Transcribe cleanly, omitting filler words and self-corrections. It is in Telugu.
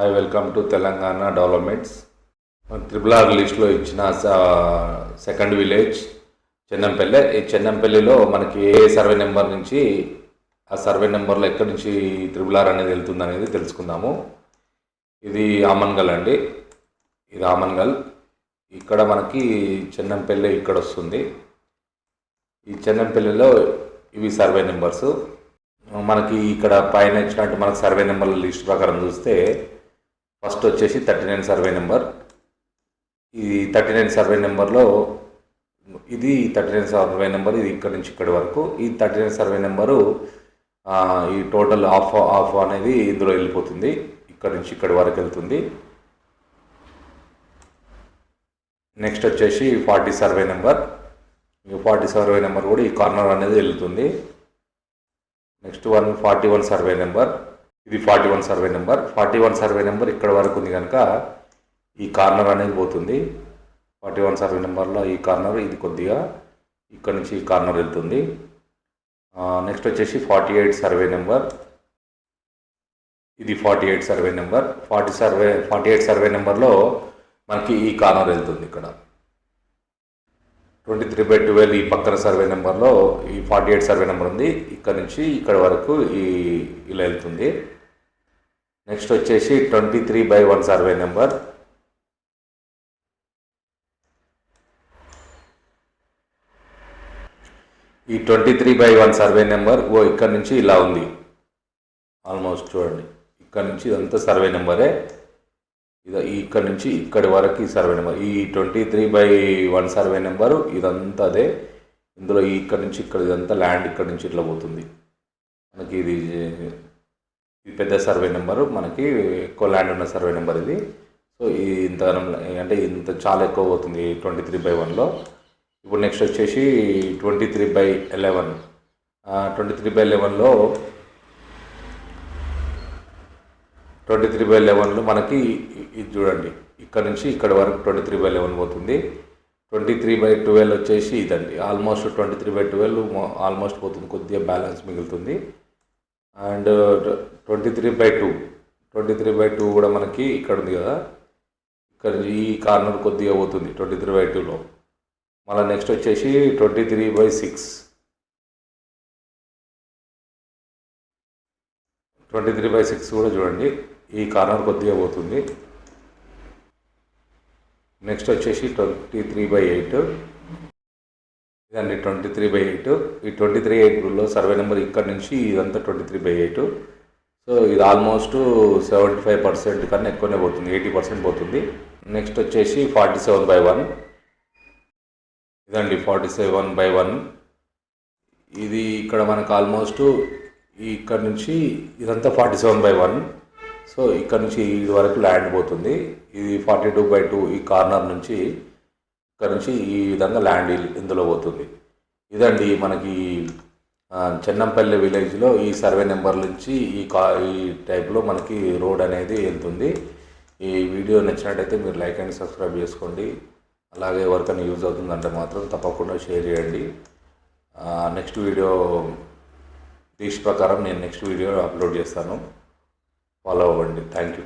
I welcome to Telangana Developments. Triple R లిస్ట్లో ఇచ్చిన సెకండ్ విలేజ్ చెన్నంపల్లె. ఈ చెన్నంపల్లిలో మనకి ఏ సర్వే నెంబర్ నుంచి ఆ సర్వే నెంబర్లో ఎక్కడి నుంచి ట్రిపుల్ ఆర్ అనేది వెళ్తుంది అనేది తెలుసుకుందాము. ఇది ఆమన్గల్ అండి. ఇది ఆమన్గల్. ఇక్కడ మనకి చెన్నంపల్లి ఇక్కడ వస్తుంది. ఈ చెన్నంపల్లిలో ఇవి సర్వే నెంబర్స్. మనకి ఇక్కడ పైన ఇచ్చినట్టు మనకు సర్వే నెంబర్ల లిస్ట్ ప్రకారం చూస్తే ఫస్ట్ వచ్చేసి 39 సర్వే నెంబర్. ఈ 39 సర్వే నెంబర్లో ఇది 39 సర్వే నెంబర్, ఇది ఇక్కడ నుంచి ఇక్కడి వరకు. ఈ 39 సర్వే నెంబరు ఈ టోటల్ ఆఫ్ అనేది ఇందులో వెళ్ళిపోతుంది. ఇక్కడ నుంచి ఇక్కడి వరకు వెళ్తుంది. నెక్స్ట్ వచ్చేసి 40 సర్వే నెంబర్. ఈ 40 సర్వే నెంబర్ కూడా ఈ కార్నర్ అనేది వెళ్తుంది. Next 41 survey number. ఇది 41 సర్వే నెంబర్. 41 సర్వే నెంబర్ ఇక్కడ వరకు ఉంది కనుక ఈ కార్నర్ అనేది పోతుంది. 41 సర్వే నెంబర్లో ఈ కార్నర్ ఇది కొద్దిగా ఇక్కడ నుంచి ఈ కార్నర్ వెళ్తుంది. నెక్స్ట్ వచ్చేసి 48 సర్వే నెంబర్. ఇది 48 సర్వే నెంబర్. 48 సర్వే నెంబర్లో మనకి ఈ కార్నర్ వెళ్తుంది. ఇక్కడ 23/12 ఈ పక్కన సర్వే నెంబర్లో ఈ 48 సర్వే నెంబర్ ఉంది. ఇక్కడ నుంచి ఇక్కడ వరకు ఇలా వెళ్తుంది. నెక్స్ట్ వచ్చేసి 23/1 సర్వే నెంబర్. ఈ 23/1 సర్వే నెంబర్ ఇక్కడ నుంచి ఇలా ఉంది. ఆల్మోస్ట్ చూడండి, ఇక్కడ నుంచి ఇదంతా సర్వే నెంబరే. ఇక్కడ నుంచి ఇక్కడి వరకు ఈ సర్వే నెంబర్. ఈ 23/1 సర్వే నెంబరు ఇదంతా అదే. ఇందులో ఇక్కడ నుంచి ఇక్కడ ఇదంతా ల్యాండ్ ఇక్కడ నుంచి ఇట్లా పోతుంది. మనకి ఇది పెద్ద సర్వే నెంబరు, మనకి ఎక్కువ ల్యాండ్ ఉన్న సర్వే నెంబర్ ఇది. సో ఇంత అంటే ఇంత చాలా ఎక్కువ పోతుంది 23/1లో. ఇప్పుడు నెక్స్ట్ వచ్చేసి 23/11. 23/11లో 23/11లో మనకి ఇది చూడండి, ఇక్కడ నుంచి ఇక్కడ వరకు 23/11 పోతుంది. 23/12 వచ్చేసి ఇదండి. ఆల్మోస్ట్ 23/12 ఆల్మోస్ట్ పోతుంది, కొద్దిగా బ్యాలెన్స్ మిగులుతుంది. అండ్ 23/2 కూడా మనకి ఇక్కడ ఉంది కదా, ఇక్కడ ఈ కార్నర్ కొద్దిగా పోతుంది 23/2లో. మళ్ళీ నెక్స్ట్ వచ్చేసి 23/6. 23/6 కూడా చూడండి, ఈ కార్నర్ కొద్దిగా పోతుంది. నెక్స్ట్ వచ్చేసి 23/8. ఇదండి 23/8. ఈ 23/8లో సర్వే నెంబర్ ఇక్కడ నుంచి ఇదంతా 23/8. సో ఇది ఆల్మోస్ట్ 75% కన్నా ఎక్కువనే పోతుంది, 80% పోతుంది. నెక్స్ట్ వచ్చేసి 47/1. ఇదండి 47/1. ఇది ఇక్కడ మనకు ఆల్మోస్ట్ ఇక్కడ నుంచి ఇదంతా 47/1. సో ఇక్కడ నుంచి ఇది వరకు ల్యాండ్ పోతుంది. ఇది 42/2 ఈ కార్నర్ నుంచి ఇక్కడ నుంచి ఈ విధంగా ల్యాండ్ ఇందులో పోతుంది. ఇదండి మనకి చెన్నంపల్లి విలేజ్లో ఈ సర్వే నెంబర్ నుంచి ఈ టైప్లో మనకి రోడ్ అనేది వెళ్తుంది. ఈ వీడియో నచ్చినట్టయితే మీరు లైక్ అండ్ సబ్స్క్రైబ్ చేసుకోండి. అలాగే ఎవరికైనా యూజ్ అవుతుందంటే మాత్రం తప్పకుండా షేర్ చేయండి. నెక్స్ట్ వీడియో లిస్ట్ ప్రకారం నేను నెక్స్ట్ వీడియో అప్లోడ్ చేస్తాను. ఫాలో అవ్వండి. Thank you.